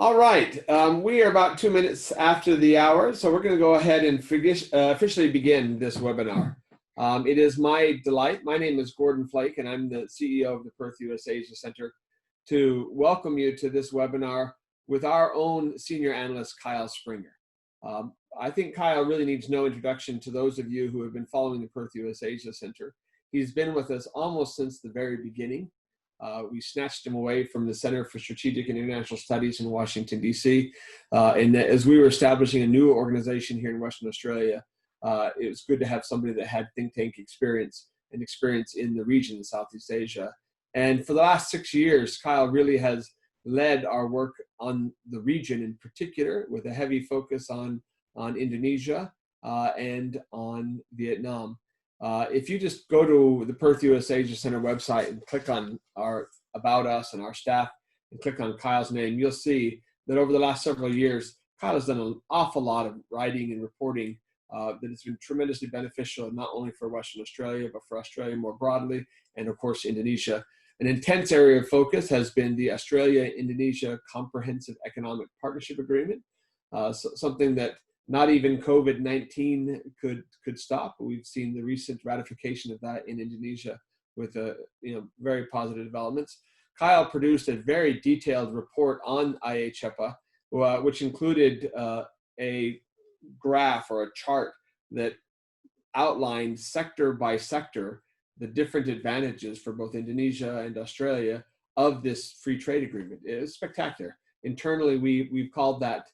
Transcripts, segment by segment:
All right, we are about 2 minutes after the hour, so we're going to go ahead and officially begin this webinar. It is my delight. My name is Gordon Flake, and I'm the CEO of the Perth US Asia Center, to welcome you to this webinar with our own senior analyst, Kyle Springer. I think Kyle really needs no introduction to those of you who have been following the Perth US Asia Center. He's been with us almost since the very beginning. We snatched him away from the Center for Strategic and International Studies in Washington, D.C. And as we were establishing a new organization here in Western Australia, it was good to have somebody that had think tank experience and experience in the region in Southeast Asia. And for the last 6 years, Kyle really has led our work on the region in particular, with a heavy focus on Indonesia and on Vietnam. If you just go to the Perth US Asia Center website and click on our About Us and our staff and click on Kyle's name, you'll see that over the last several years, Kyle has done an awful lot of writing and reporting that has been tremendously beneficial, not only for Western Australia, but for Australia more broadly, and of course, Indonesia. An intense area of focus has been the Australia-Indonesia Comprehensive Economic Partnership Agreement, something that not even COVID-19 could stop. We've seen the recent ratification of that in Indonesia with very positive developments. Kyle produced a very detailed report on IHEPA, which included a graph or a chart that outlined sector by sector the different advantages for both Indonesia and Australia of this free trade agreement. It is spectacular. Internally, we've called that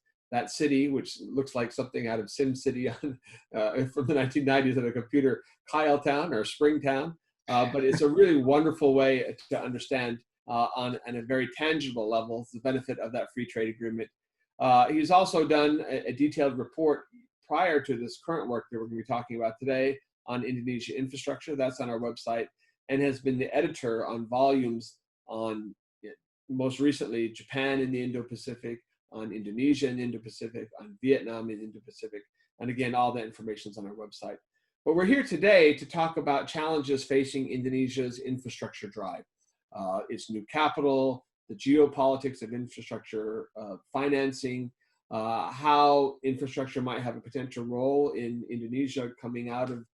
city, which looks like something out of SimCity from the 1990s on a computer, Kyle Town or Springtown. But it's a really wonderful way to understand on a very tangible level the benefit of that free trade agreement. He's also done a detailed report prior to this current work that we're going to be talking about today on Indonesia infrastructure. That's on our website, and has been the editor on volumes on, most recently, Japan in the Indo-Pacific, on Indonesia and Indo-Pacific, on Vietnam and Indo-Pacific. And again, all that information is on our website. But we're here today to talk about challenges facing Indonesia's infrastructure drive. Its new capital, the geopolitics of infrastructure financing, how infrastructure might have a potential role in Indonesia coming out of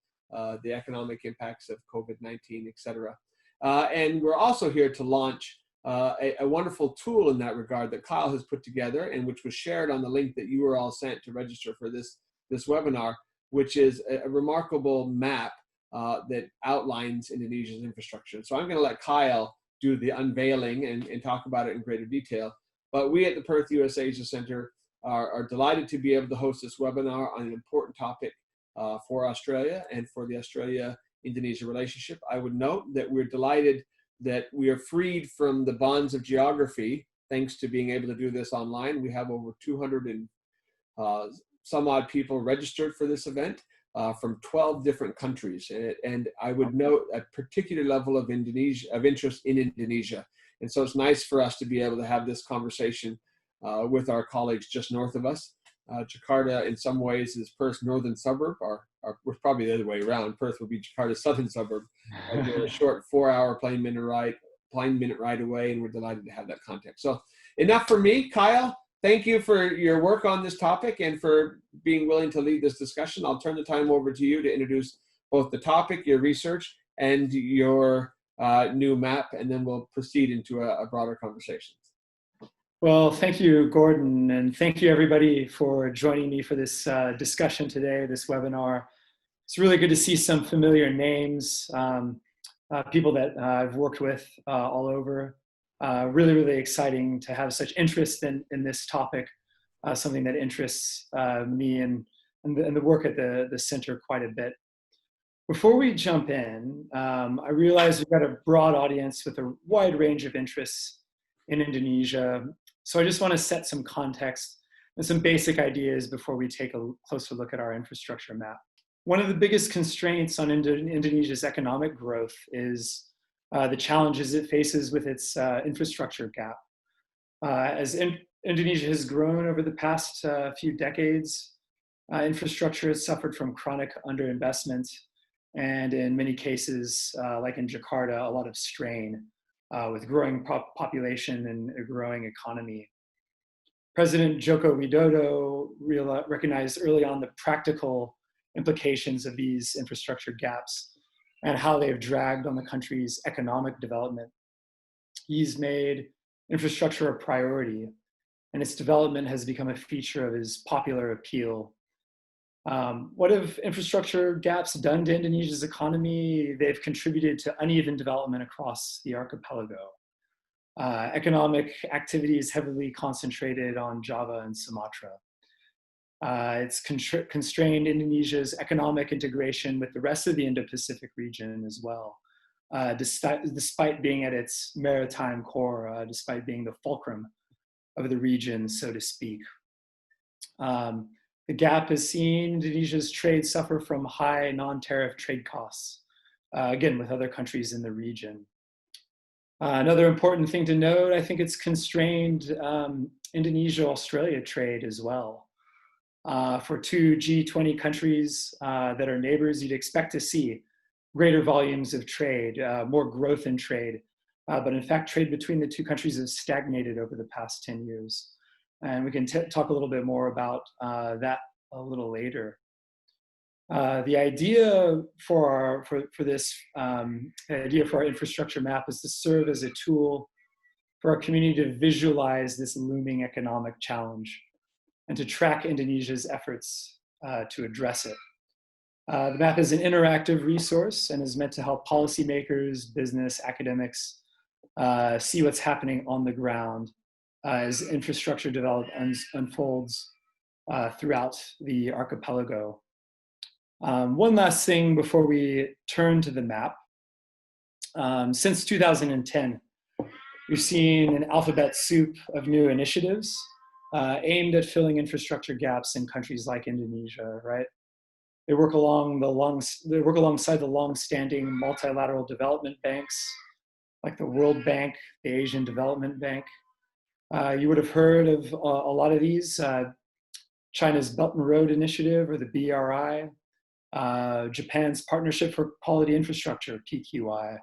the economic impacts of COVID-19, et cetera. And we're also here to launch a wonderful tool in that regard that Kyle has put together, and which was shared on the link that you were all sent to register for this webinar, which is a remarkable map that outlines Indonesia's infrastructure. So I'm going to let Kyle do the unveiling and talk about it in greater detail. But we at the Perth US Asia Center are delighted to be able to host this webinar on an important topic for Australia and for the Australia-Indonesia relationship. I would note that we're delighted that we are freed from the bonds of geography thanks to being able to do this online. We have over 200 and some odd people registered for this event from 12 different countries. And I would note a particular level of interest in Indonesia. And so it's nice for us to be able to have this conversation with our colleagues just north of us. Jakarta, in some ways, is Perth's northern suburb, or probably the other way around. Perth would be Jakarta's southern suburb. We're a short 4-hour plane minute ride away, and we're delighted to have that context. So enough for me. Kyle, thank you for your work on this topic and for being willing to lead this discussion. I'll turn the time over to you to introduce both the topic, your research, and your new map, and then we'll proceed into a broader conversation. Well, thank you, Gordon, and thank you, everybody, for joining me for this discussion today, this webinar. It's really good to see some familiar names, people that I've worked with all over. Really, really exciting to have such interest in this topic, something that interests me and the work at the center quite a bit. Before we jump in, I realize we've got a broad audience with a wide range of interests in Indonesia. So I just want to set some context and some basic ideas before we take a closer look at our infrastructure map. One of the biggest constraints on Indonesia's economic growth is the challenges it faces with its infrastructure gap. As Indonesia has grown over the past few decades, infrastructure has suffered from chronic underinvestment, and in many cases, like in Jakarta, a lot of strain with growing population and a growing economy. President Joko Widodo recognized early on the practical implications of these infrastructure gaps and how they've dragged on the country's economic development. He's made infrastructure a priority, and its development has become a feature of his popular appeal. What have infrastructure gaps done to Indonesia's economy? They've contributed to uneven development across the archipelago. Economic activity is heavily concentrated on Java and Sumatra. It's constrained Indonesia's economic integration with the rest of the Indo-Pacific region as well, despite being at its maritime core, despite being the fulcrum of the region, so to speak. The gap has seen Indonesia's trade suffer from high non-tariff trade costs, again, with other countries in the region. Another important thing to note, I think it's constrained Indonesia-Australia trade as well. For two G20 countries that are neighbors, you'd expect to see greater volumes of trade, more growth in trade. But in fact, trade between the two countries has stagnated over the past 10 years. And we can talk a little bit more about that a little later. The idea for our infrastructure map is to serve as a tool for our community to visualize this looming economic challenge and to track Indonesia's efforts to address it. The map is an interactive resource and is meant to help policymakers, business, academics see what's happening on the ground as infrastructure development unfolds throughout the archipelago. One last thing before we turn to the map. Since 2010, we've seen an alphabet soup of new initiatives aimed at filling infrastructure gaps in countries like Indonesia, right? They work alongside the long-standing multilateral development banks, like the World Bank, the Asian Development Bank. You would have heard of a lot of these, China's Belt and Road Initiative, or the BRI, Japan's Partnership for Quality Infrastructure, PQI,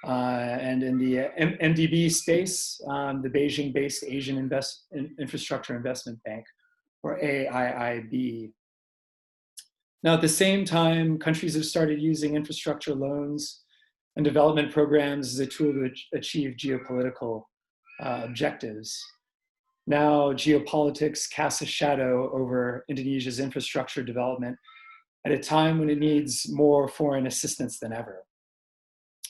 and in the MDB space, the Beijing-based Asian Infrastructure Investment Bank, or AIIB. Now, at the same time, countries have started using infrastructure loans and development programs as a tool to achieve geopolitical objectives. Now, geopolitics casts a shadow over Indonesia's infrastructure development at a time when it needs more foreign assistance than ever.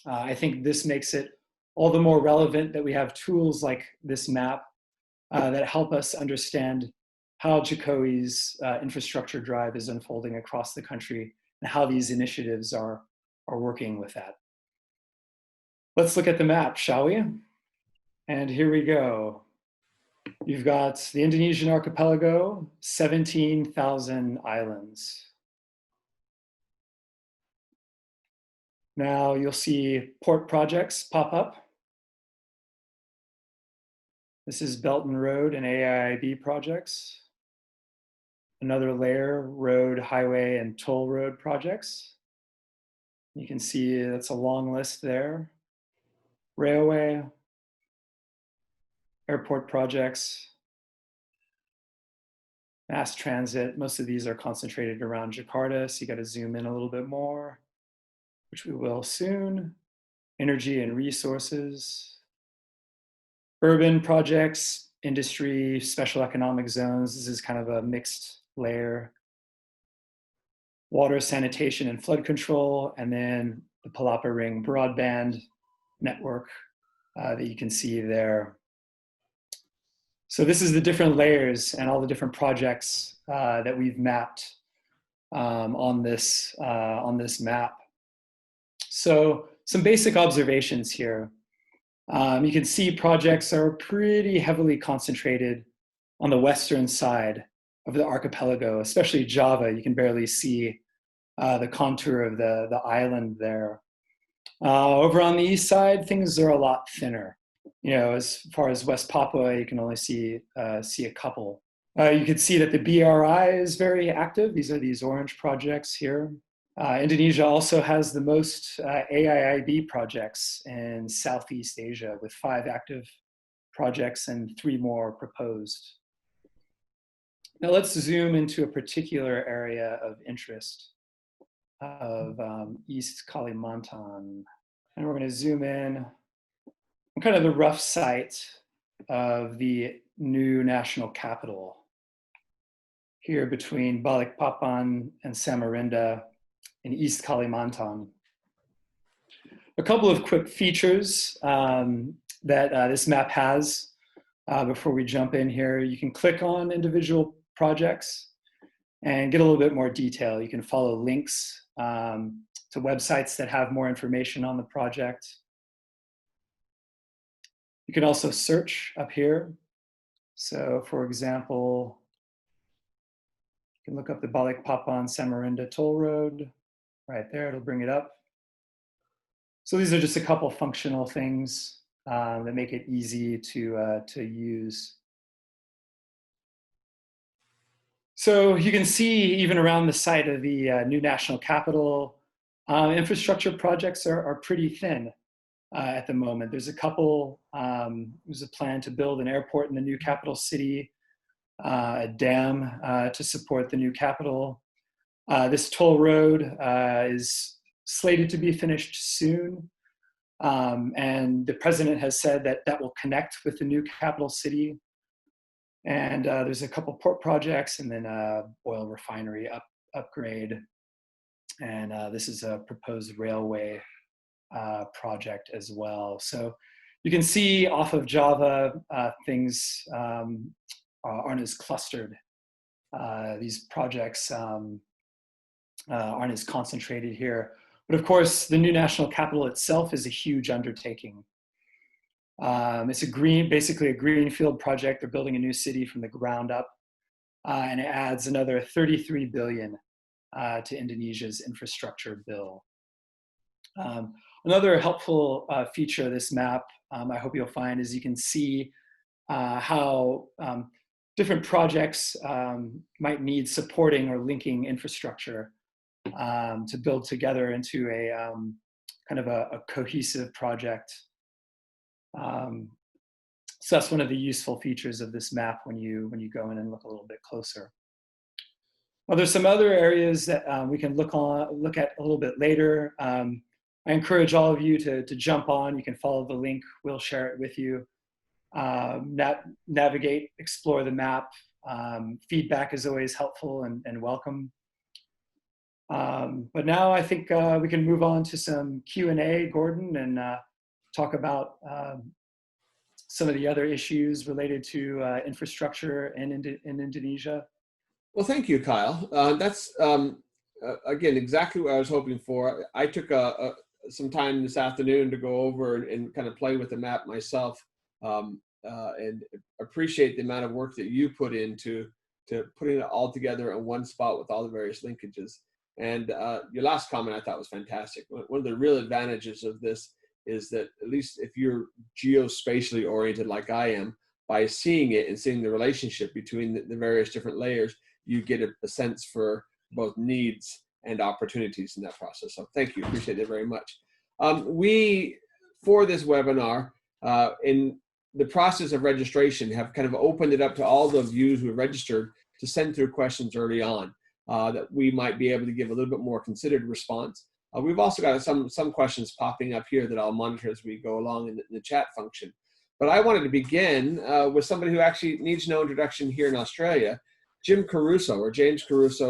I think this makes it all the more relevant that we have tools like this map that help us understand how Jokowi's infrastructure drive is unfolding across the country and how these initiatives are working with that. Let's look at the map, shall we? And here we go. You've got the Indonesian archipelago, 17,000 islands. Now you'll see port projects pop up. This is Belt and Road and AIIB projects. Another layer, road, highway, and toll road projects. You can see that's a long list there. Railway, airport projects, mass transit. Most of these are concentrated around Jakarta, so you got to zoom in a little bit more, which we will soon. Energy and resources, urban projects, industry, special economic zones. This is kind of a mixed layer. Water, sanitation, and flood control, and then the Palapa Ring broadband network that you can see there. So this is the different layers and all the different projects that we've mapped on this map. So some basic observations here. You can see projects are pretty heavily concentrated on the western side of the archipelago, especially Java. You can barely see the contour of the island there. Over on the east side, things are a lot thinner. You know, as far as West Papua, you can only see a couple. You can see that the BRI is very active. These are these orange projects here. Indonesia also has the most AIIB projects in Southeast Asia, with 5 active projects and 3 more proposed. Now let's zoom into a particular area of interest of East Kalimantan. And we're going to zoom in on kind of the rough site of the new national capital here between Balikpapan and Samarinda in East Kalimantan. A couple of quick features that this map has before we jump in here. You can click on individual projects and get a little bit more detail. You can follow links to websites that have more information on the project. You can also search up here. So for example, you can look up the Balikpapan Samarinda toll road right there, it'll bring it up. So these are just a couple functional things that make it easy to use. So you can see even around the site of the new national capital, infrastructure projects are pretty thin at the moment. There's a couple, there's a plan to build an airport in the new capital city, a dam to support the new capital. This toll road is slated to be finished soon. And the president has said that that will connect with the new capital city. And there's a couple port projects and then a oil refinery upgrade. And this is a proposed railway project as well. So you can see off of Java, things aren't as clustered. These projects aren't as concentrated here. But of course, the new national capital itself is a huge undertaking. It's basically a greenfield project. They're building a new city from the ground up, and it adds another 33 billion to Indonesia's infrastructure bill. Another helpful feature of this map, I hope you'll find, is you can see how different projects might need supporting or linking infrastructure to build together into a kind of a cohesive project. So that's one of the useful features of this map when you go in and look a little bit closer. Well, there's some other areas that we can look at a little bit later. I encourage all of you to jump on. You can follow the link. We'll share it with you. Navigate, explore the map. Feedback is always helpful and welcome. But now I think we can move on to some Q&A, Gordon, and talk about some of the other issues related to infrastructure in Indonesia. Well, thank you, Kyle. That's, again, exactly what I was hoping for. I took some time this afternoon to go over and kind of play with the map myself, and appreciate the amount of work that you put into putting it all together in one spot with all the various linkages. And your last comment I thought was fantastic. One of the real advantages of this is that, at least if you're geospatially oriented like I am, by seeing it and seeing the relationship between the various different layers, you get a sense for both needs and opportunities in that process. So thank you, appreciate it very much. We, for this webinar, in the process of registration, have kind of opened it up to all the views who registered to send through questions early on that we might be able to give a little bit more considered response. We've also got some questions popping up here that I'll monitor as we go along in the chat function. But I wanted to begin with somebody who actually needs no introduction here in Australia. James Caruso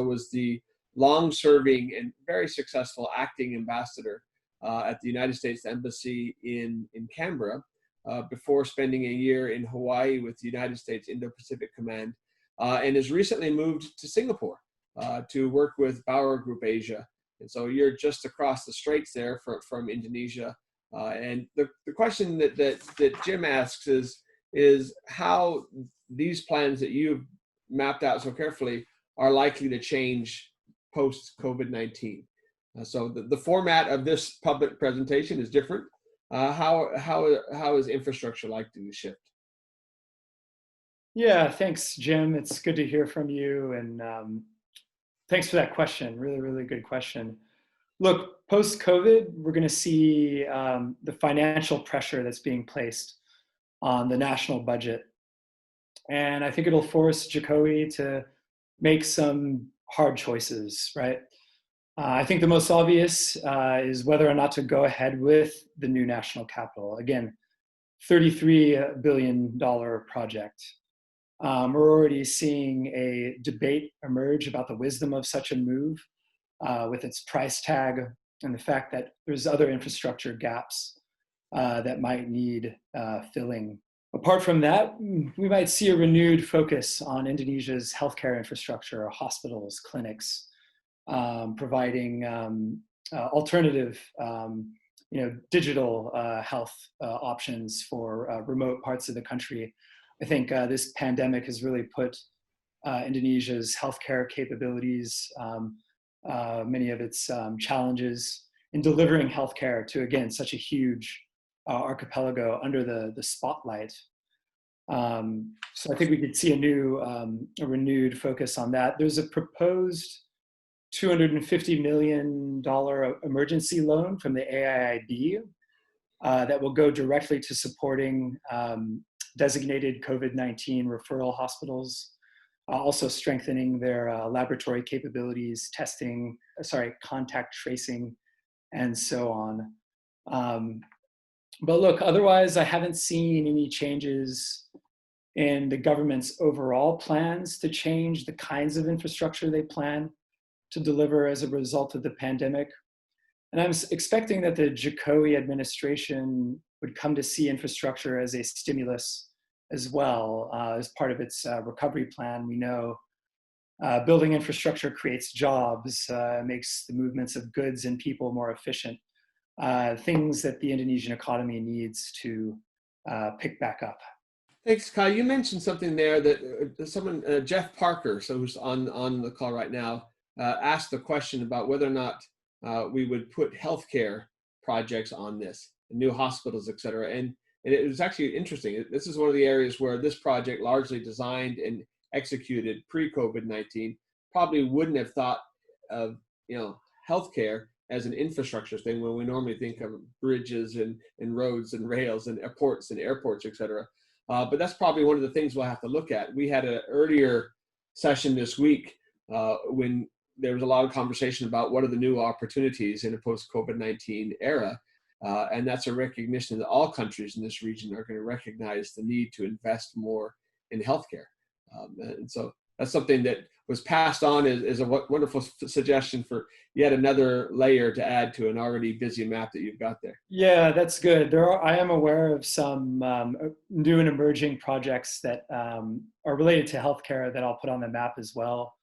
was the long-serving and very successful acting ambassador at the United States Embassy in Canberra before spending a year in Hawaii with the United States Indo-Pacific Command, and has recently moved to Singapore to work with Bauer Group Asia. And so you're just across the straits there from Indonesia. And the question that Jim asks is how these plans that you've mapped out so carefully are likely to change post-COVID-19. So the format of this public presentation is different. How is infrastructure likely to shift? Yeah, thanks, Jim. It's good to hear from you. And thanks for that question. Really, really good question. Look, post-COVID, we're going to see the financial pressure that's being placed on the national budget. And I think it'll force Jokowi to make some hard choices, right? I think the most obvious is whether or not to go ahead with the new national capital. Again, $33 billion project. We're already seeing a debate emerge about the wisdom of such a move with its price tag and the fact that there's other infrastructure gaps that might need filling. Apart from that, we might see a renewed focus on Indonesia's healthcare infrastructure, hospitals, clinics, providing alternative, digital health options for remote parts of the country. I think this pandemic has really put Indonesia's healthcare capabilities, many of its challenges in delivering healthcare to, again, such a huge archipelago under the spotlight. So I think we could see a renewed focus on that. There's a proposed $250 million emergency loan from the AIIB that will go directly to supporting designated COVID-19 referral hospitals, also strengthening their laboratory capabilities, contact tracing, and so on. But look, otherwise, I haven't seen any changes in the government's overall plans to change the kinds of infrastructure they plan to deliver as a result of the pandemic. And I'm expecting that the Jokowi administration would come to see infrastructure as a stimulus as well. As part of its recovery plan, we know building infrastructure creates jobs, makes the movements of goods and people more efficient, things that the Indonesian economy needs to pick back up. Thanks, Kai. You mentioned something there that someone, Jeff Parker, so who's on the call right now, asked the question about whether or not we would put healthcare projects on this, new hospitals, et cetera. And it was actually interesting. This is one of the areas where this project, largely designed and executed pre-COVID-19, probably wouldn't have thought of healthcare as an infrastructure thing when we normally think of bridges and roads and rails and airports, et cetera. But that's probably one of the things we'll have to look at. We had an earlier session this week when there was a lot of conversation about what are the new opportunities in a post-COVID-19 era. And that's a recognition that all countries in this region are going to recognize the need to invest more in healthcare. And so that's something that was passed on as a wonderful suggestion for yet another layer to add to an already busy map that you've got there. Yeah, that's good. I am aware of some new and emerging projects that are related to healthcare that I'll put on the map as well.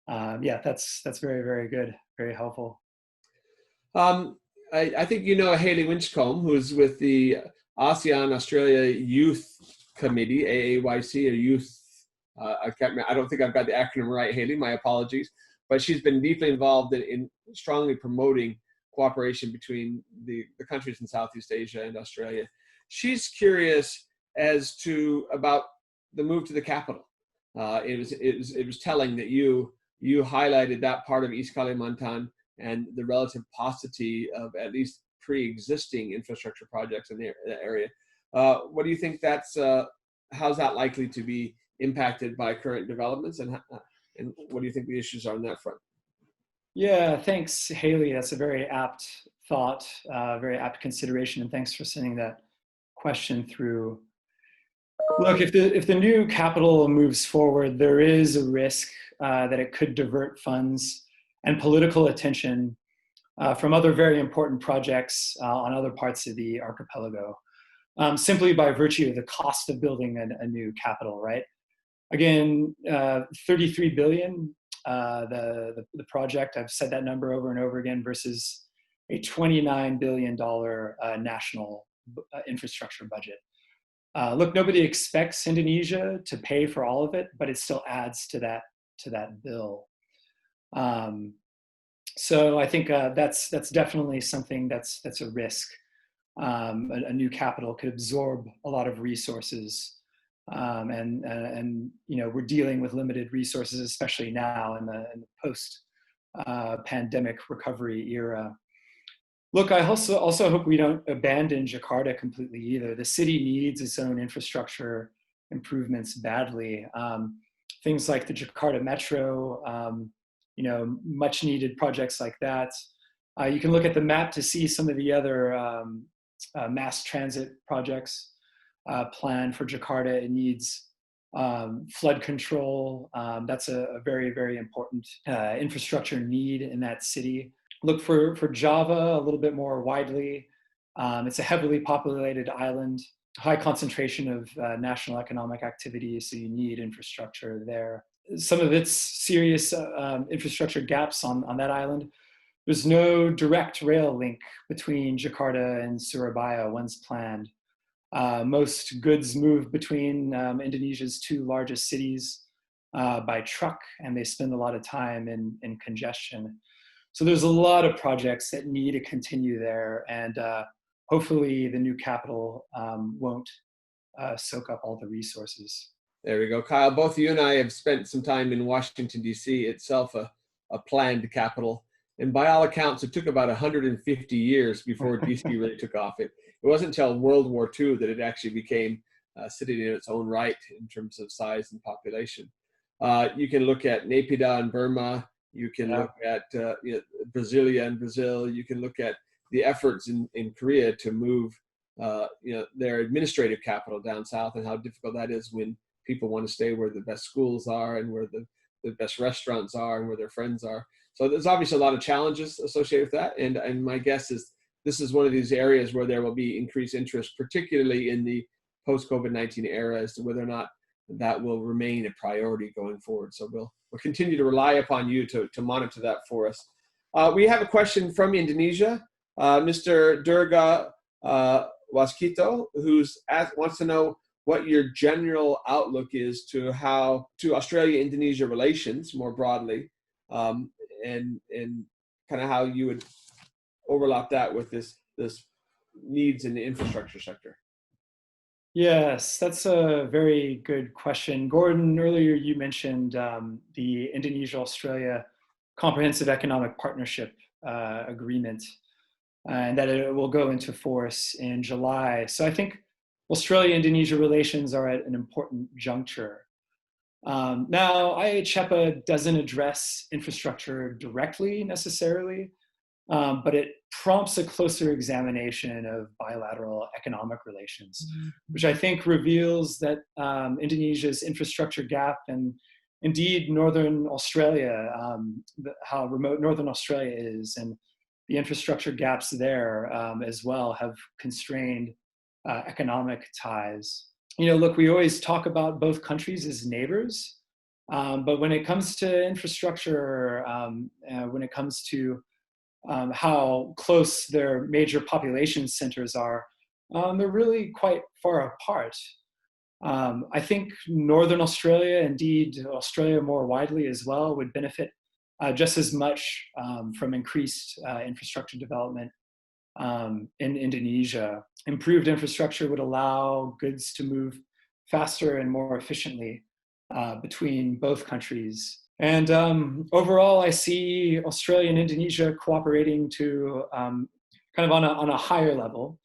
Yeah, that's very, very good, very helpful. I think Haley Winchcombe, who's with the ASEAN Australia Youth Committee, AAYC, or Youth. I can't remember. I don't think I've got the acronym right, Haley. My apologies. But she's been deeply involved in strongly promoting cooperation between the countries in Southeast Asia and Australia. She's curious as to about the move to the capital. It was telling that you highlighted that part of East Kalimantan and the relative paucity of at least pre-existing infrastructure projects in the area. What do you think how's that likely to be impacted by current developments, and what do you think the issues are on that front? Yeah, thanks, Haley. That's a very apt thought, very apt consideration, and thanks for sending that question through. Look, if the new capital moves forward, there is a risk that it could divert funds and political attention from other very important projects on other parts of the archipelago, simply by virtue of the cost of building a new capital, right? Again, 33 billion, the project, I've said that number over and over again, versus a $29 billion national infrastructure budget. Look, nobody expects Indonesia to pay for all of it, but it still adds to that bill. So I think that's definitely something that's a risk. A new capital could absorb a lot of resources, and we're dealing with limited resources, especially now in the post pandemic recovery era. Look, I also hope we don't abandon Jakarta completely either. The city needs its own infrastructure improvements badly. things like the Jakarta Metro, much needed projects like that. You can look at the map to see some of the other mass transit projects planned for Jakarta. It needs flood control. That's a very, very important infrastructure need in that city. Look for Java a little bit more widely. It's a heavily populated island, high concentration of national economic activity, so you need infrastructure there. Some of its serious infrastructure gaps on that island. There's no direct rail link between Jakarta and Surabaya once planned. Most goods move between Indonesia's two largest cities by truck, and they spend a lot of time in congestion. So there's a lot of projects that need to continue there, and hopefully the new capital won't soak up all the resources. There we go. Kyle, both you and I have spent some time in Washington, D.C., itself a planned capital. And by all accounts, it took about 150 years before D.C. really took off. It wasn't until World War II that it actually became a city in its own right in terms of size and population. You can look at Naypyidaw in Burma. You can look at Brasilia in Brazil. You can look at the efforts in Korea to move their administrative capital down south, and how difficult that is when people want to stay where the best schools are and where the best restaurants are and where their friends are. So there's obviously a lot of challenges associated with that. And my guess is this is one of these areas where there will be increased interest, particularly in the post-COVID-19 era, as to whether or not that will remain a priority going forward. So we'll continue to rely upon you to monitor that for us. We have a question from Indonesia, Mr. Durga Waskito, wants to know what your general outlook is to Australia-Indonesia relations more broadly, and kind of how you would overlap that with this needs in the infrastructure sector. Yes, that's a very good question. Gordon, earlier you mentioned the Indonesia-Australia Comprehensive Economic Partnership Agreement, and that it will go into force in July. So I think Australia-Indonesia relations are at an important juncture. Now, IHEPA doesn't address infrastructure directly necessarily, but it prompts a closer examination of bilateral economic relations, which I think reveals that Indonesia's infrastructure gap, and indeed Northern Australia, how remote Northern Australia is, and the infrastructure gaps there as well have constrained economic ties. Look, we always talk about both countries as neighbors, but when it comes to infrastructure, when it comes to how close their major population centers are, they're really quite far apart. I think Northern Australia, indeed Australia more widely as well, would benefit just as much from increased infrastructure development in Indonesia. Improved infrastructure would allow goods to move faster and more efficiently between both countries. And overall, I see Australia and Indonesia cooperating to kind of on a higher level,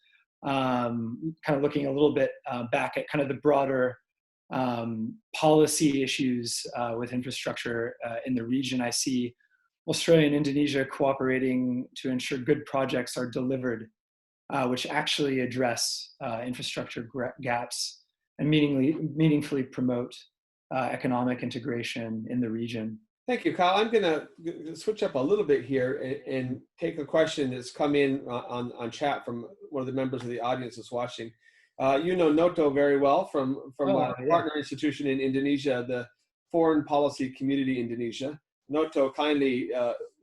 kind of looking a little bit back at kind of the broader policy issues with infrastructure in the region. I see Australia and Indonesia cooperating to ensure good projects are delivered, which actually address infrastructure gaps and meaningfully promote economic integration in the region. Thank you, Kyle. I'm going to switch up a little bit here and take a question that's come in on chat from one of the members of the audience that's watching. You know Noto very well from our partner institution in Indonesia, the Foreign Policy Community Indonesia. Noto kindly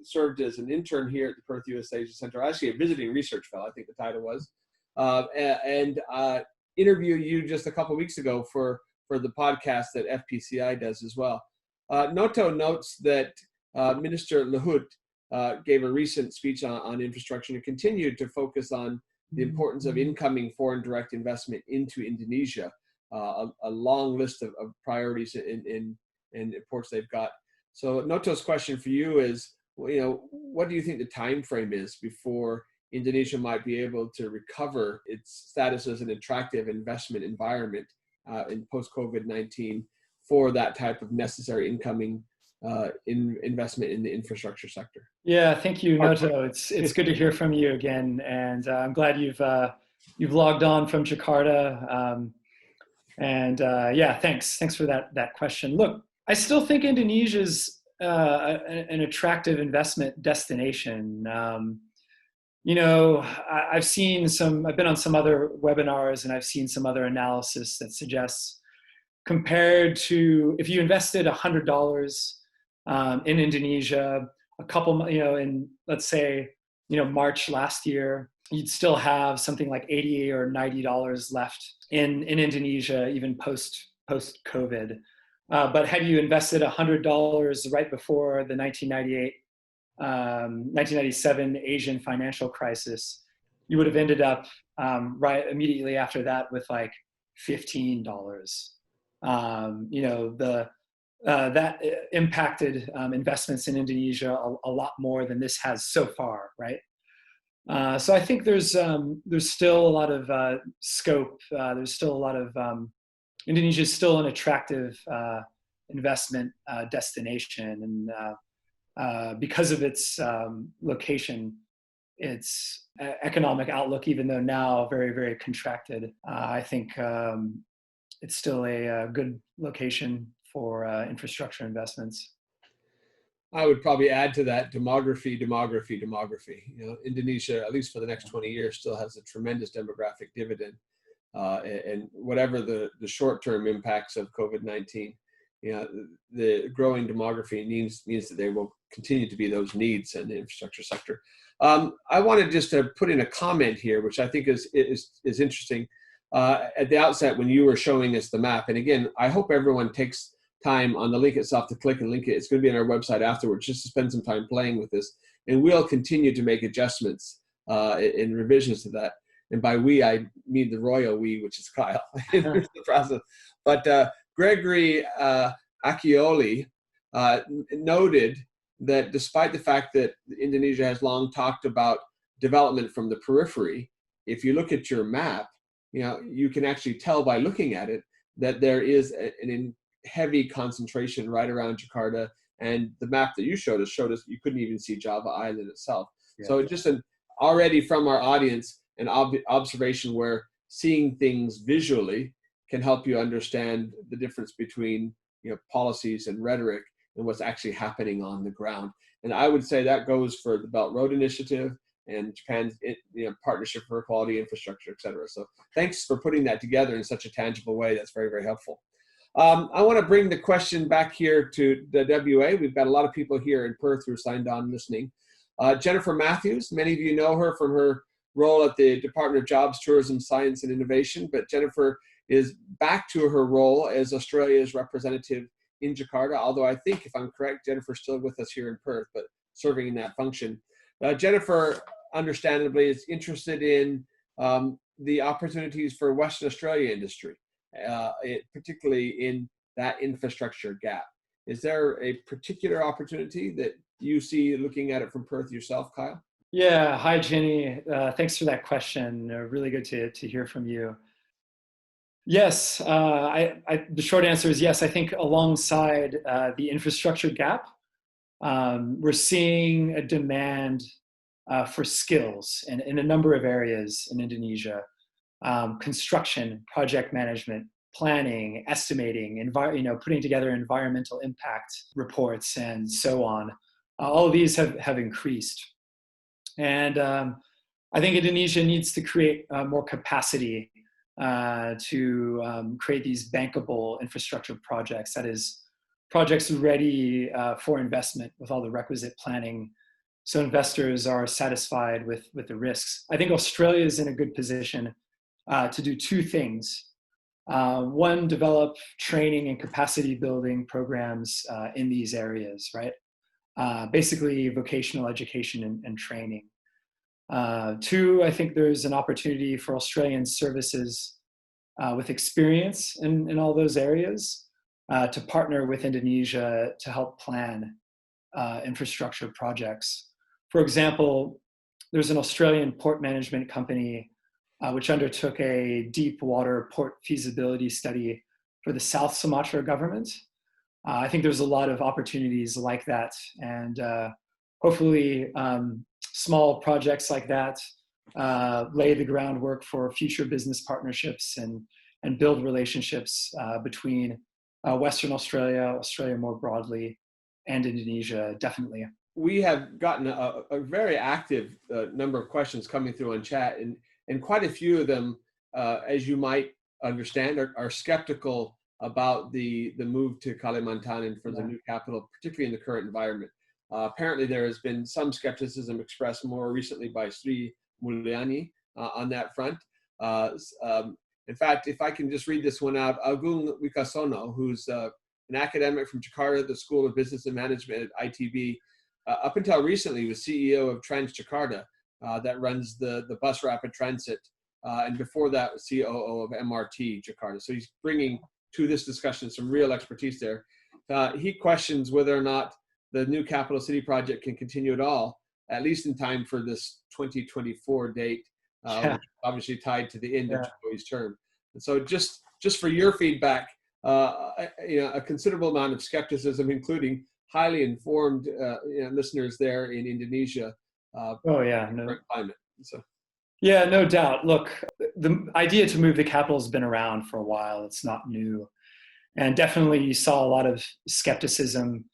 served as an intern here at the Perth U.S. Asia Center, actually a visiting research fellow, I think the title was, and interviewed you just a couple of weeks ago for the podcast that FPCI does as well. Noto notes that Minister Luhut gave a recent speech on infrastructure and continued to focus on the importance of incoming foreign direct investment into Indonesia, a long list of priorities and reports they've got. So Noto's question for you is, what do you think the time frame is before Indonesia might be able to recover its status as an attractive investment environment in post-COVID-19 for that type of necessary incoming investment in the infrastructure sector. Yeah, thank you, Noto. It's good to hear from you again, and I'm glad you've logged on from Jakarta. Yeah, thanks for that question. Look, I still think Indonesia's an attractive investment destination. I've been on some other webinars, and I've seen some other analysis that suggests, compared to if you invested $100 in Indonesia, in, let's say, March last year, you'd still have something like $80 or $90 left in Indonesia, even post COVID. But had you invested $100 right before the 1997 Asian financial crisis, you would have ended up right immediately after that with like $15. That impacted investments in Indonesia a lot more than this has so far, right? So I think there's still a lot of scope. There's still a lot of Indonesia is still an attractive investment destination, and because of its location, its economic outlook, even though now very, very contracted, I think it's still a good location for infrastructure investments. I would probably add to that demography. Indonesia, at least for the next 20 years, still has a tremendous demographic dividend. And whatever the short-term impacts of COVID-19, the growing demography means that there will continue to be those needs in the infrastructure sector. I wanted just to put in a comment here, which I think is interesting. At the outset, when you were showing us the map, and again, I hope everyone takes time on the link itself to click and link it. It's going to be on our website afterwards, just to spend some time playing with this. And we'll continue to make adjustments and revisions to that. And by we, I mean the royal we, which is Kyle, in the process. But Gregory Accioli noted that despite the fact that Indonesia has long talked about development from the periphery, if you look at your map, you can actually tell by looking at it that there is an heavy concentration right around Jakarta, and the map that you showed us you couldn't even see Java Island itself. Yeah. So just already from our audience, an observation where seeing things visually can help you understand the difference between policies and rhetoric and what's actually happening on the ground. And I would say that goes for the Belt Road Initiative and Japan's Partnership for Quality Infrastructure, et cetera. So thanks for putting that together in such a tangible way. That's very, very helpful. I want to bring the question back here to the WA. We've got a lot of people here in Perth who are signed on listening. Jennifer Matthews, many of you know her from her role at the Department of Jobs, Tourism, Science and Innovation, but Jennifer is back to her role as Australia's representative in Jakarta, although I think, if I'm correct, Jennifer's still with us here in Perth, but serving in that function. Jennifer, understandably, is interested in the opportunities for Western Australia industry, particularly in that infrastructure gap. Is there a particular opportunity that you see looking at it from Perth yourself, Kyle? Yeah, hi, Jenny. Thanks for that question. Really good to hear from you. Yes, the short answer is yes. I think alongside the infrastructure gap, we're seeing a demand for skills in a number of areas in Indonesia. Construction, project management, planning, estimating, putting together environmental impact reports, and so on. All of these have increased. And I think Indonesia needs to create more capacity to create these bankable infrastructure projects, that is, projects ready for investment with all the requisite planning, so investors are satisfied with the risks. I think Australia is in a good position to do two things. One, develop training and capacity building programs in these areas, right? Basically vocational education and training. Two, I think there's an opportunity for Australian services with experience in all those areas to partner with Indonesia to help plan infrastructure projects. For example, there's an Australian port management company which undertook a deep water port feasibility study for the South Sumatra government. I think there's a lot of opportunities like that, and hopefully small projects like that lay the groundwork for future business partnerships and build relationships between Western Australia, Australia more broadly, and Indonesia, definitely. We have gotten a very active number of questions coming through on chat, and quite a few of them, as you might understand, are skeptical about the move to Kalimantan and for the new capital, particularly in the current environment. Apparently, there has been some skepticism expressed more recently by Sri Mulyani on that front. In fact, if I can just read this one out, Agung Wikasono, who's an academic from Jakarta, the School of Business and Management at ITB, up until recently was CEO of Transjakarta, that runs the bus rapid transit, and before that was COO of MRT Jakarta. So he's bringing to this discussion some real expertise there. He questions whether or not the new capital city project can continue at all, at least in time for this 2024 date, which is obviously tied to the end of Jokowi's term. And so just for your feedback, a considerable amount of skepticism, including highly informed listeners there in Indonesia. Climate. So. Yeah, no doubt. Look, the idea to move the capital has been around for a while. It's not new. And definitely you saw a lot of skepticism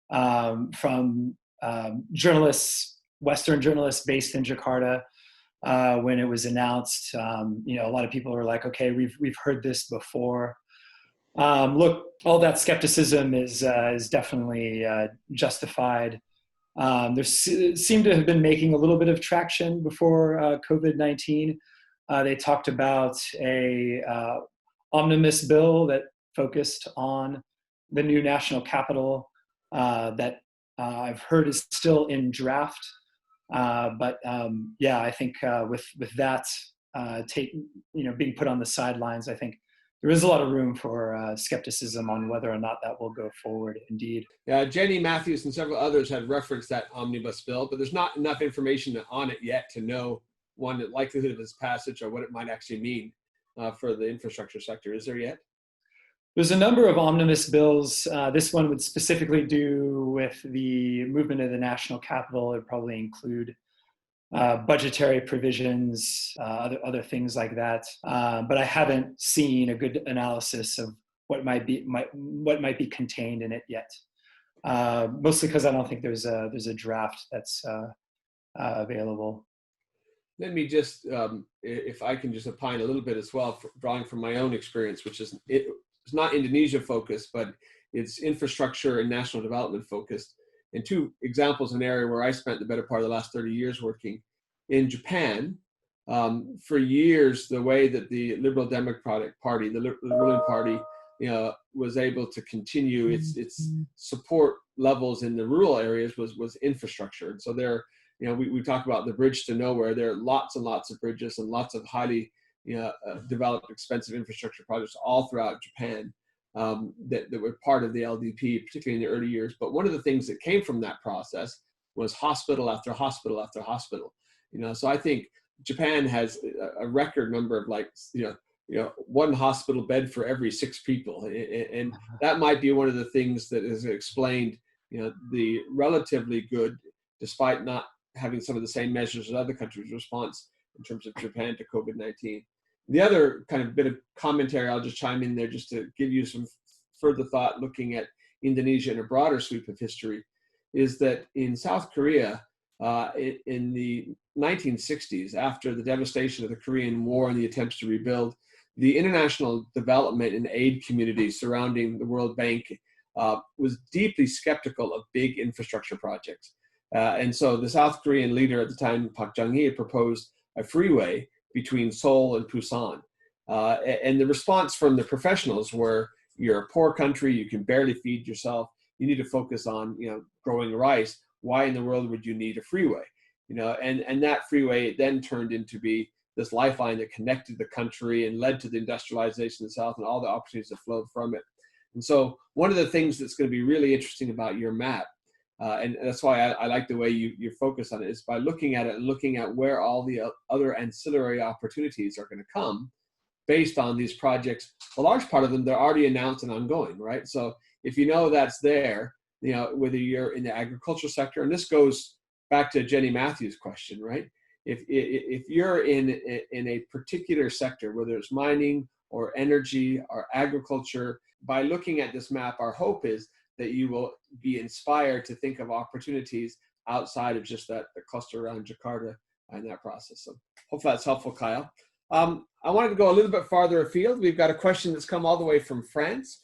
from journalists, Western journalists based in Jakarta when it was announced. A lot of people were like, okay, we've heard this before. Look, all that skepticism is definitely justified. There seemed to have been making a little bit of traction before COVID-19. They talked about a omnibus bill that focused on the new national capital that I've heard is still in draft. But I think with that being put on the sidelines, I think there is a lot of room for skepticism on whether or not that will go forward, indeed. Yeah, Jenny Matthews and several others had referenced that omnibus bill, but there's not enough information on it yet to know, one, the likelihood of its passage or what it might actually mean for the infrastructure sector. Is there yet? There's a number of omnibus bills. This one would specifically do with the movement of the national capital. It would probably include budgetary provisions, other things like that. But I haven't seen a good analysis of what might be contained in it yet. Mostly because I don't think there's a draft that's available. Let me just, if I can just opine a little bit as well, drawing from my own experience, which is it's not Indonesia focused, but it's infrastructure and national development focused. And two examples, an area where I spent the better part of the last 30 years working. In Japan, for years, the way that the Liberal Democratic Party, the ruling party, was able to continue its support levels in the rural areas was infrastructure. And so there, we talk about the bridge to nowhere. There are lots and lots of bridges and lots of highly developed, expensive infrastructure projects all throughout Japan that were part of the LDP, particularly in the early years. But one of the things that came from that process was hospital after hospital after hospital. So I think Japan has a record number of one hospital bed for every 6 people, and that might be one of the things that has explained the relatively good, despite not having some of the same measures as other countries' response in terms of Japan to COVID-19. The other kind of bit of commentary, I'll just chime in there just to give you some further thought looking at Indonesia in a broader sweep of history, is that in South Korea, in the 1960s, after the devastation of the Korean War and the attempts to rebuild, the international development and aid community surrounding the World Bank was deeply skeptical of big infrastructure projects. And so the South Korean leader at the time, Park Chung-hee, proposed a freeway between Seoul and Busan. And the response from the professionals were, you're a poor country, you can barely feed yourself, you need to focus on growing rice. Why in the world would you need a freeway? And that freeway then turned into be this lifeline that connected the country and led to the industrialization of the South and all the opportunities that flowed from it. And so one of the things that's going to be really interesting about your map, and that's why I like the way you focus on it, is by looking at it and looking at where all the other ancillary opportunities are going to come. based on these projects. A large part of them, they're already announced and ongoing, right? So if you know that's there, whether you're in the agricultural sector, and this goes back to Jenny Matthews' question, right? If you're in a particular sector, whether it's mining or energy or agriculture, by looking at this map, our hope is that you will be inspired to think of opportunities outside of just the cluster around Jakarta and that process. So hopefully that's helpful, Kyle. I wanted to go a little bit farther afield. We've got a question that's come all the way from France.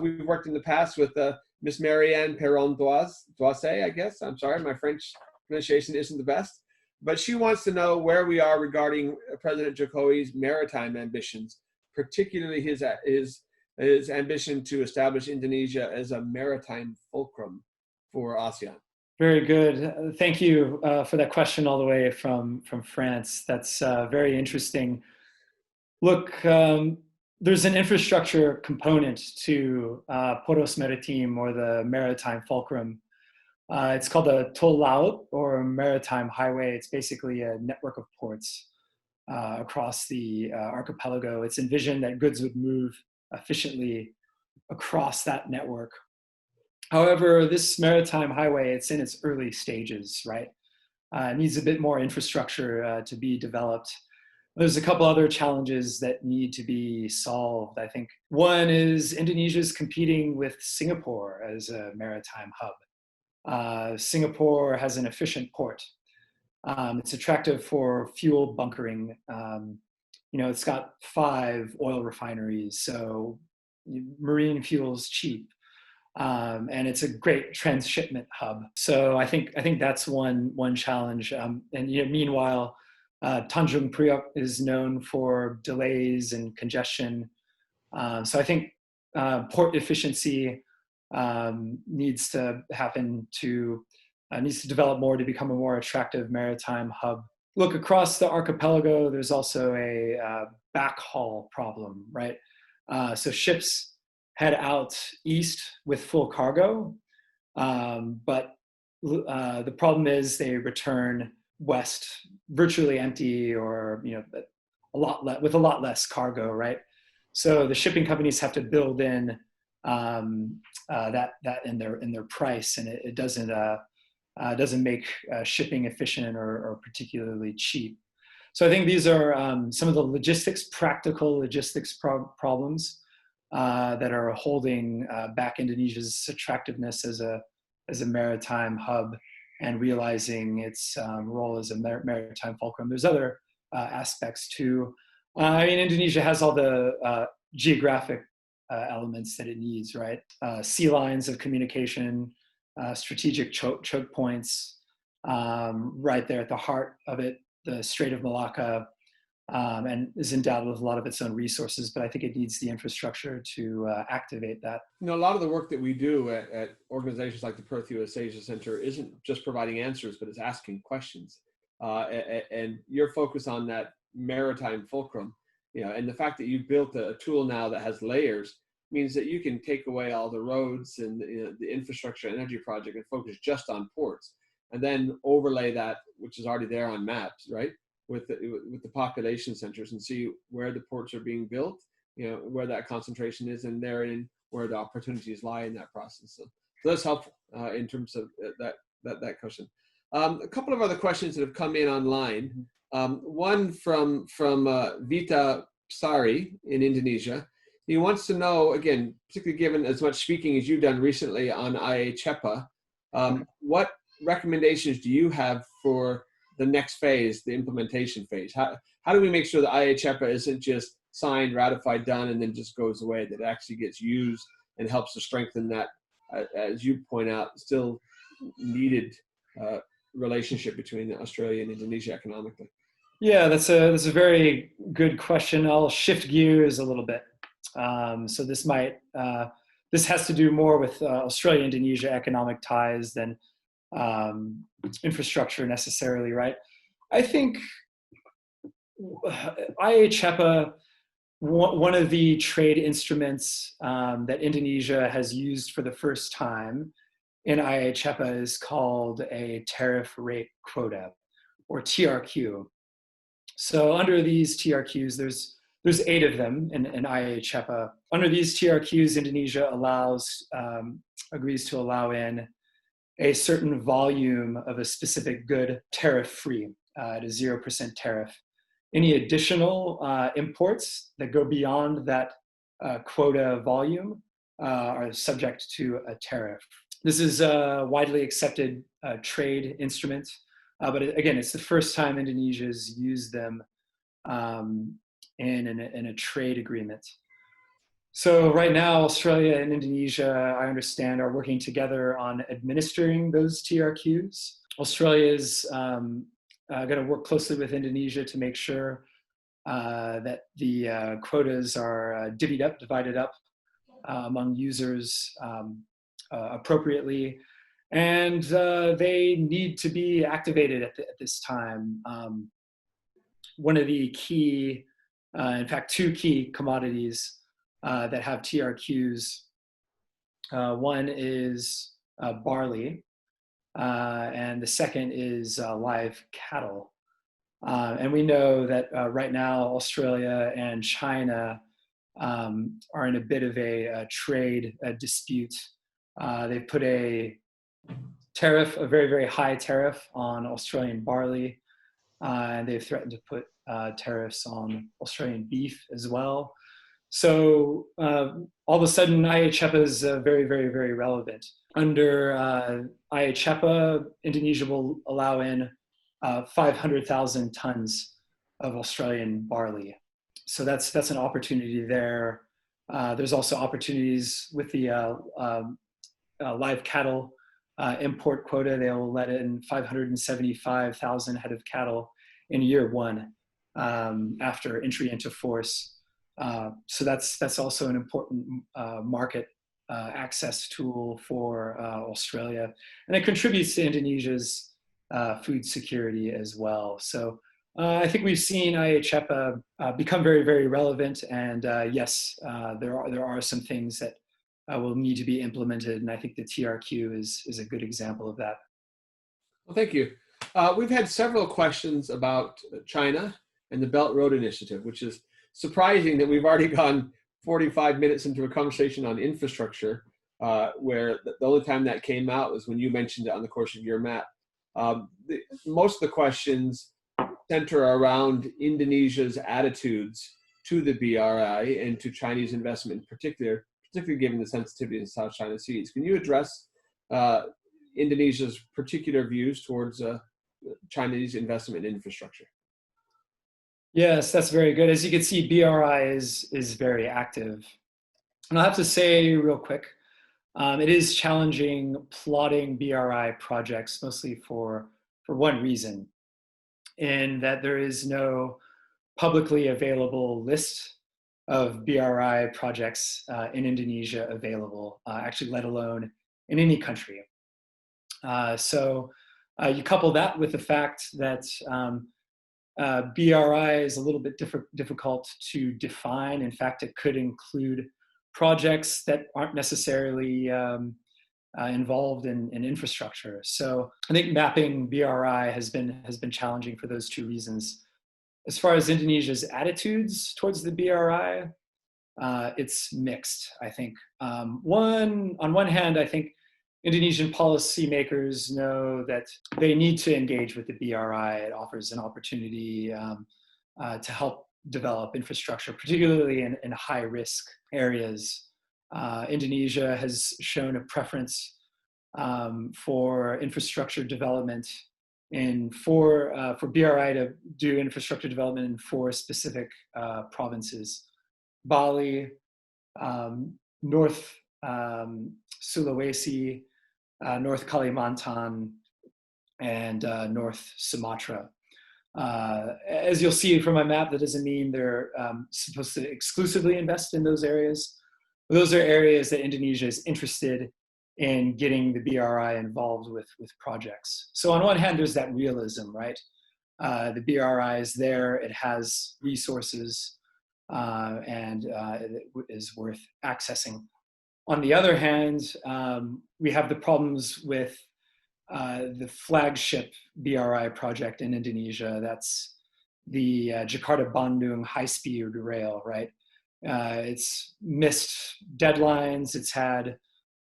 We've worked in the past with Miss Marianne Perron-Doise, I guess. I'm sorry, my French pronunciation isn't the best. But she wants to know where we are regarding President Jokowi's maritime ambitions, particularly his ambition to establish Indonesia as a maritime fulcrum for ASEAN. Very good. Thank you for that question all the way from France. That's very interesting. Look, there's an infrastructure component to Poros Maritim, or the maritime fulcrum. It's called the Tol Laut, or maritime highway. It's basically a network of ports across the archipelago. It's envisioned that goods would move efficiently across that network. However, this maritime highway, it's in its early stages, right? It needs a bit more infrastructure to be developed. There's a couple other challenges that need to be solved, I think. One is Indonesia's competing with Singapore as a maritime hub. Singapore has an efficient port. It's attractive for fuel bunkering. It's got 5 oil refineries, so marine fuel's cheap. And it's a great transshipment hub. So I think that's one challenge. Meanwhile, Tanjung Priok is known for delays and congestion. So I think port efficiency needs to happen needs to develop more to become a more attractive maritime hub. Look, across the archipelago, there's also a backhaul problem, right? So ships head out east with full cargo, but the problem is they return west virtually empty, or with a lot less cargo, right? So the shipping companies have to build in that in their price, and it doesn't make shipping efficient or particularly cheap. So I think these are some of the practical logistics problems that are holding back Indonesia's attractiveness as a maritime hub and realizing its role as a maritime fulcrum. There's other aspects too. Indonesia has all the geographic elements that it needs, right? Sea lines of communication, strategic choke points, right there at the heart of it, the Strait of Malacca, and is endowed with a lot of its own resources, but I think it needs the infrastructure to activate that. A lot of the work that we do at organizations like the Perth US Asia Center isn't just providing answers, but it's asking questions. And your focus on that maritime fulcrum, and the fact that you built a tool now that has layers means that you can take away all the roads and the infrastructure energy project and focus just on ports, and then overlay that, which is already there on maps, right? With the population centers, and see where the ports are being built, where that concentration is, and therein where the opportunities lie in that process. So that's helpful in terms of that question. A couple of other questions that have come in online. One from Vita Sari in Indonesia. He wants to know, again, particularly given as much speaking as you've done recently on IHEPA, what recommendations do you have for the next phase, the implementation phase? How do we make sure that IHEPA isn't just signed, ratified, done, and then just goes away, that it actually gets used and helps to strengthen that, as you point out, still needed relationship between Australia and Indonesia economically? Yeah, that's a very good question. I'll shift gears a little bit. So this has to do more with Australia-Indonesia economic ties than infrastructure necessarily, right? I think IHEPA, one of the trade instruments that Indonesia has used for the first time in IHEPA is called a tariff rate quota, or TRQ. So under these TRQs, there's There's 8 of them in IHEPA. Under these TRQs, Indonesia agrees to allow in a certain volume of a specific good tariff-free at a 0% tariff. Any additional imports that go beyond that quota volume are subject to a tariff. This is a widely accepted trade instrument, but again, it's the first time Indonesia's used them in a trade agreement. So right now, Australia and Indonesia, I understand, are working together on administering those TRQs. Australia is going to work closely with Indonesia to make sure that the quotas are divided up among users appropriately. And they need to be activated at this time. One of the key, in fact, 2 key commodities that have TRQs. One is barley, and the second is live cattle. And we know that right now Australia and China are in a bit of a trade dispute. They put a tariff, a very, very high tariff on Australian barley, and they've threatened to put tariffs on Australian beef as well. So all of a sudden, IHEPA is very, very, very relevant. Under IHEPA, Indonesia will allow in 500,000 tons of Australian barley. So that's an opportunity there. There's also opportunities with the live cattle import quota. They will let in 575,000 head of cattle in year 1 after entry into force. So that's also an important market access tool for Australia, and it contributes to Indonesia's food security as well. So I think we've seen IHEPA become very, very relevant, and yes, there are some things that will need to be implemented, and I think the TRQ is a good example of that. Well, thank you. We've had several questions about China and the Belt Road Initiative, which is surprising that we've already gone 45 minutes into a conversation on infrastructure, where the only time that came out was when you mentioned it on the course of your map. Most of the questions center around Indonesia's attitudes to the BRI and to Chinese investment in particular, particularly given the sensitivity in South China Seas. Can you address Indonesia's particular views towards Chinese investment in infrastructure? Yes, that's very good. As you can see, BRI is very active. And I'll have to say real quick, it is challenging plotting BRI projects, mostly for one reason, in that there is no publicly available list of BRI projects in Indonesia available, actually, let alone in any country. So you couple that with the fact that BRI is a little bit difficult to define. In fact, it could include projects that aren't necessarily involved in infrastructure. So I think mapping BRI has been challenging for those 2 reasons. As far as Indonesia's attitudes towards the BRI, it's mixed, I think. On one hand, I think Indonesian policymakers know that they need to engage with the BRI. It offers an opportunity to help develop infrastructure, particularly in high-risk areas. Indonesia has shown a preference for infrastructure development for BRI to do infrastructure development in 4 specific provinces: Bali, North Sulawesi, North Kalimantan, and North Sumatra. As you'll see from my map, that doesn't mean they're supposed to exclusively invest in those areas. Those are areas that Indonesia is interested in getting the BRI involved with projects. So on one hand, there's that realism, right? The BRI is there, it has resources, and it is worth accessing. On the other hand, we have the problems with the flagship BRI project in Indonesia. That's the Jakarta-Bandung high-speed rail, right? It's missed deadlines. It's had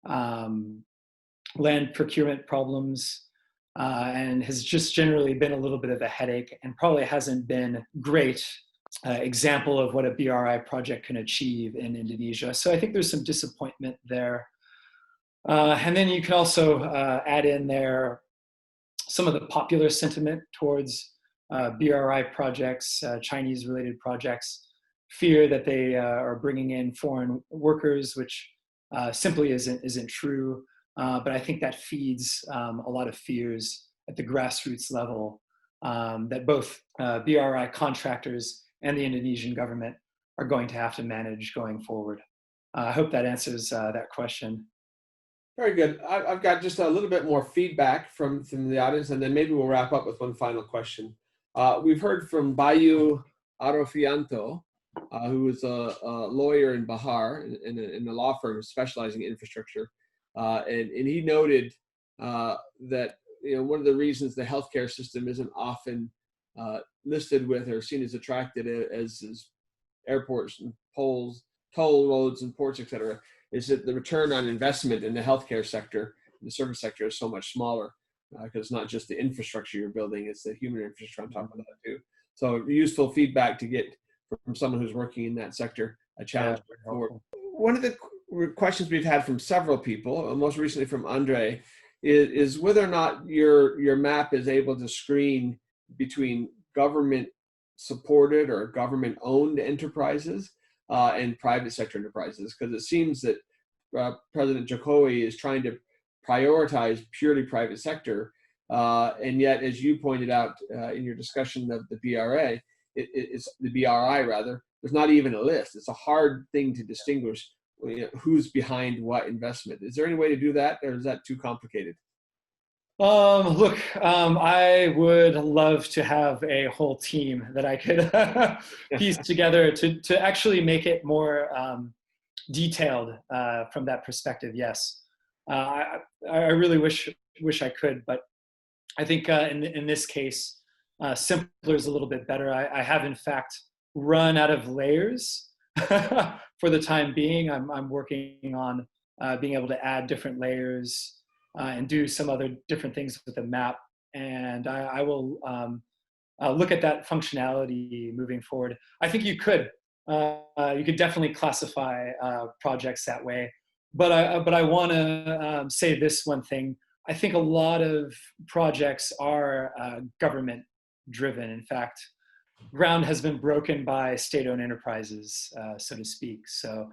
land procurement problems, and has just generally been a little bit of a headache, and probably hasn't been great example of what a BRI project can achieve in Indonesia. So I think there's some disappointment there. And then you can also add in there some of the popular sentiment towards BRI projects, Chinese-related projects, fear that they are bringing in foreign workers, which simply isn't true. But I think that feeds a lot of fears at the grassroots level that both BRI contractors and the Indonesian government are going to have to manage going forward. I hope that answers that question. Very good. I've got just a little bit more feedback from the audience, and then maybe we'll wrap up with one final question. We've heard from Bayu Arofianto, who is a lawyer in Bahar in a law firm specializing in infrastructure, and he noted that one of the reasons the healthcare system isn't often listed with or seen as attracted as airports and toll roads and ports, etc., is that the return on investment in the healthcare sector, the service sector, is so much smaller because it's not just the infrastructure you're building, it's the human infrastructure on top of that too. So useful feedback to get from someone who's working in that sector, a challenge forward. One of the questions we've had from several people, most recently from Andre, is whether or not your map is able to screen between government supported or government owned enterprises and private sector enterprises, because it seems that President Jokowi is trying to prioritize purely private sector, and yet, as you pointed out in your discussion of the it's the BRI rather. There's not even a list. It's a hard thing to distinguish who's behind what investment. Is there any way to do that, or is that too complicated? Look, I would love to have a whole team that I could piece together to actually make it more detailed from that perspective. Yes, I really wish I could, but I think in this case, simpler is a little bit better. I have in fact run out of layers for the time being. I'm working on being able to add different layers and do some other different things with the map. And I will look at that functionality moving forward. I think you could definitely classify projects that way. But I want to say this one thing. I think a lot of projects are government driven. In fact, ground has been broken by state-owned enterprises, so to speak. So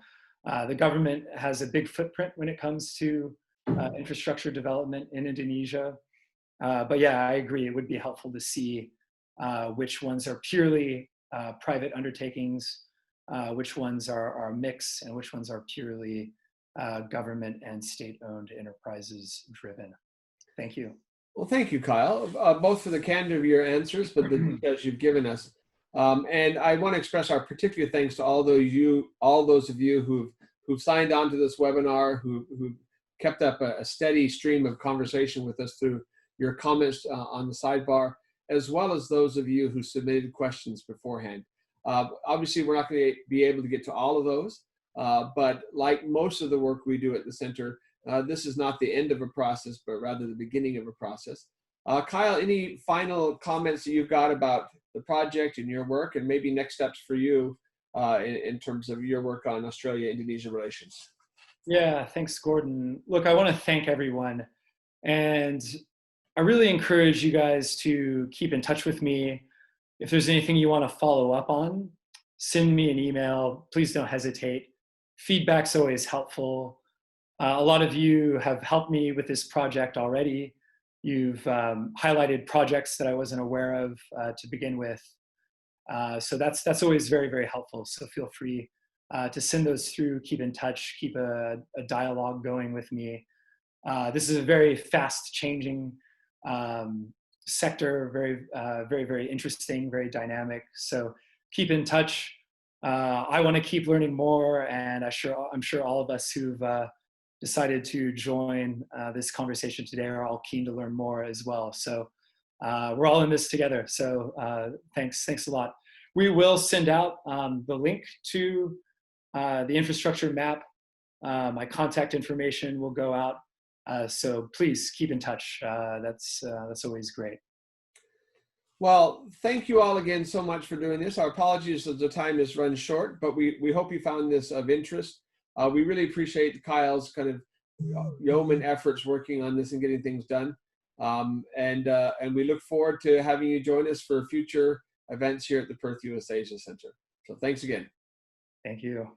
the government has a big footprint when it comes to infrastructure development in Indonesia. But yeah, I agree. It would be helpful to see which ones are purely private undertakings, which ones are mixed, and which ones are purely government and state-owned enterprises driven. Thank you. Well, thank you, Kyle, both for the candor of your answers, but the details you've given us. And I want to express our particular thanks to all those of you who've signed on to this webinar, who've kept up a steady stream of conversation with us through your comments on the sidebar, as well as those of you who submitted questions beforehand. Obviously, we're not going to be able to get to all of those, but like most of the work we do at the center, this is not the end of a process, but rather the beginning of a process. Kyle, any final comments that you've got about the project and your work, and maybe next steps for you in terms of your work on Australia-Indonesia relations? Yeah, thanks, Gordon. Look, I want to thank everyone. And I really encourage you guys to keep in touch with me. If there's anything you want to follow up on, send me an email. Please don't hesitate. Feedback's always helpful. A lot of you have helped me with this project already. You've highlighted projects that I wasn't aware of to begin with. So that's always very, very helpful. So feel free to send those through, keep in touch, keep a dialogue going with me. This is a very fast changing sector, very, very interesting, very dynamic. So keep in touch. I want to keep learning more, and I'm sure all of us who've decided to join this conversation today are all keen to learn more as well. So we're all in this together. So thanks a lot. We will send out the link to the infrastructure map. My contact information will go out. So please keep in touch. That's always great. Well, thank you all again so much for doing this. Our apologies that the time has run short, but we hope you found this of interest. We really appreciate Kyle's kind of yeoman efforts working on this and getting things done. And we look forward to having you join us for future events here at the Perth US Asia Center. So thanks again. Thank you.